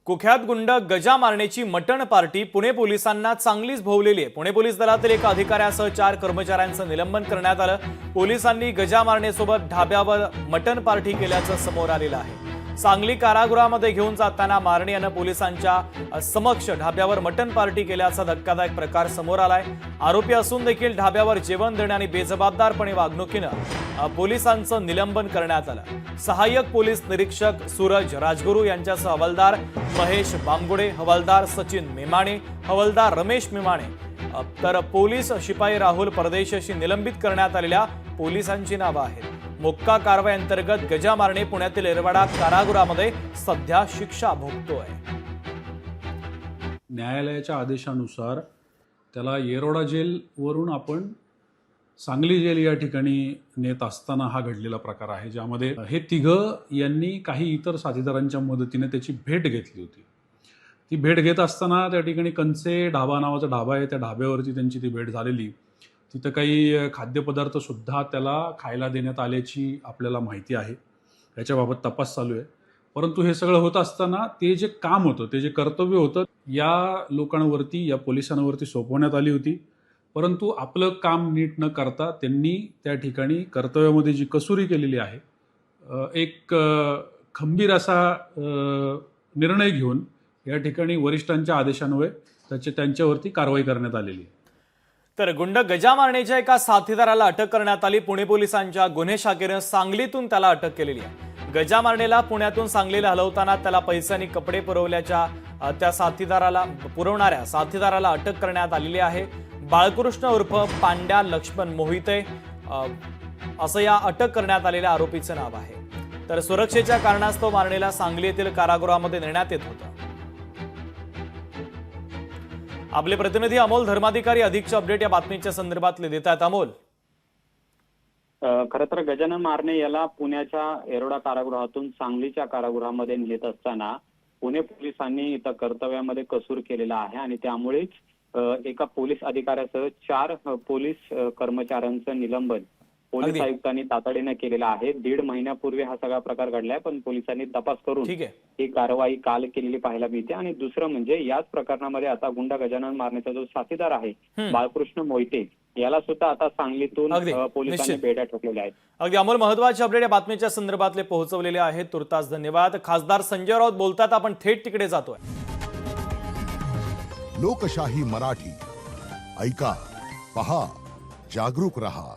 कुख्यात गुंड गजा मारण्याची मटण पार्टी पुणे पोलिसांना चांगलीच भोवलेली आहे। पुणे पोलीस दलातील एका अधिकाऱ्यासह 4 कर्मचाऱ्यांचं निलंबन करण्यात आलं। पोलिसांनी गजा मारण्यासोबत ढाब्यावर मटण पार्टी केल्याचं समोर आलेलं आहे। सांगली कारागृहामध्ये घेऊन जाताना मारणे यानं पोलिसांच्या समक्ष ढाब्यावर मटण पार्टी केल्याचा धक्कादायक प्रकार समोर आलाय। आरोपी असून देखील ढाब्यावर जेवण देण्याने बेजबाबदारपणे वागणुकीनं पोलिसांचं निलंबन करण्यात आलं। सहाय्यक पोलीस निरीक्षक सूरज राजगुरू यांच्यासह हवालदार महेश बामगुडे, हवालदार सचिन मेमाणे, हवालदार रमेश मेमाणे तर पोलीस शिपाई राहुल परदेशीशी निलंबित करण्यात आलेल्या पोलिसांची नावं आहेत। मोक्का कारवाई अंतर्गत गजा मारणे पुण्यातील एरवाडा कारागृहामध्ये सध्या शिक्षा भोगतोय। न्यायालयाच्या आदेशानुसार त्याला येरवडा जेल वरून आपण सांगली जेल या ठिकाणी नेत असताना हा घडलेला प्रकार आहे, ज्यामध्ये हे तिघं यांनी काही इतर साथीदारांच्या मदतीने त्याची भेट घेतली होती। ती भेट घेत असताना त्या ठिकाणी कंचे ढाबा नावाचा ढाबा आहे, त्या ढाब्यावरती त्यांची ती भेट झालेली। तिथं काही खाद्यपदार्थ सुद्धा त्याला खायला देण्यात आल्याची आपल्याला माहिती आहे। याच्याबाबत तपास चालू आहे। परंतु हे सगळं होत असताना ते जे काम होतं, ते जे कर्तव्य होतं, या लोकांवरती, या पोलिसांवरती सोपवण्यात आली होती। परंतु आपलं काम नीट न करता त्यांनी त्या ठिकाणी कर्तव्यामध्ये जी कसुरी केलेली आहे, एक खंबीर असा निर्णय घेऊन या ठिकाणी वरिष्ठांच्या आदेशान्वये त्यांच्यावरती कारवाई करण्यात आलेली आहे। तर गुंड गजा मारण्याच्या एका साथीदाराला अटक करण्यात आली। पुणे पोलिसांच्या गुन्हे शाखेनं सांगलीतून त्याला अटक केलेली आहे। गजा मारण्याला पुण्यातून सांगलीला हलवताना त्याला पैसे आणि कपडे पुरवल्याच्या त्या पुरवणाऱ्या साथीदाराला अटक करण्यात आलेली आहे। बाळकृष्ण उर्फ पांड्या लक्ष्मण मोहिते असं या अटक करण्यात आलेल्या आरोपीचं नाव आहे। तर सुरक्षेच्या कारणास्तव मारणेला सांगली येथील कारागृहामध्ये नेण्यात येत होतं। आपले प्रतिनिधी अमोल धर्माधिकारी अधिकचे अपडेट या बातमीच्या संदर्भातले देत आहेत। अमोल, खरं तर गजानन मारणे याला पुण्याच्या येरवडा कारागृहातून सांगलीच्या कारागृहामध्ये नेत असताना पुणे पोलिसांनी इथं कर्तव्यामध्ये कसूर केलेला आहे आणि त्यामुळेच एका पोलीस अधिकाऱ्यासह 4 पोलीस कर्मचाऱ्यांचं निलंबन पोलीस आयुक्तांनी तातडीने केलेलं आहे। 1.5 महिन्यापूर्वी हा सगळा प्रकार घडलाय, पण पोलिसांनी तपास करून ही कारवाई काल केलेली पाहायला मिळते। आणि दुसरं म्हणजे याच प्रकरणामध्ये आता गुंड गजानन मारण्याचा जो साथीदार आहे बाळकृष्ण मोहिते, याला सुद्धा आता सांगलीतून पोलिसांनी बेड्या ठोकलेल्या आहेत। अगदी अमोल, महत्वाचे अपडेट या बातमीच्या संदर्भातले पोहोचवलेले आहेत। तुर्तास धन्यवाद। खासदार संजय राऊत बोलतात, आपण थेट तिकडे जातोय। लोकशाही मराठी ऐका, पहा, जागरूक रहा।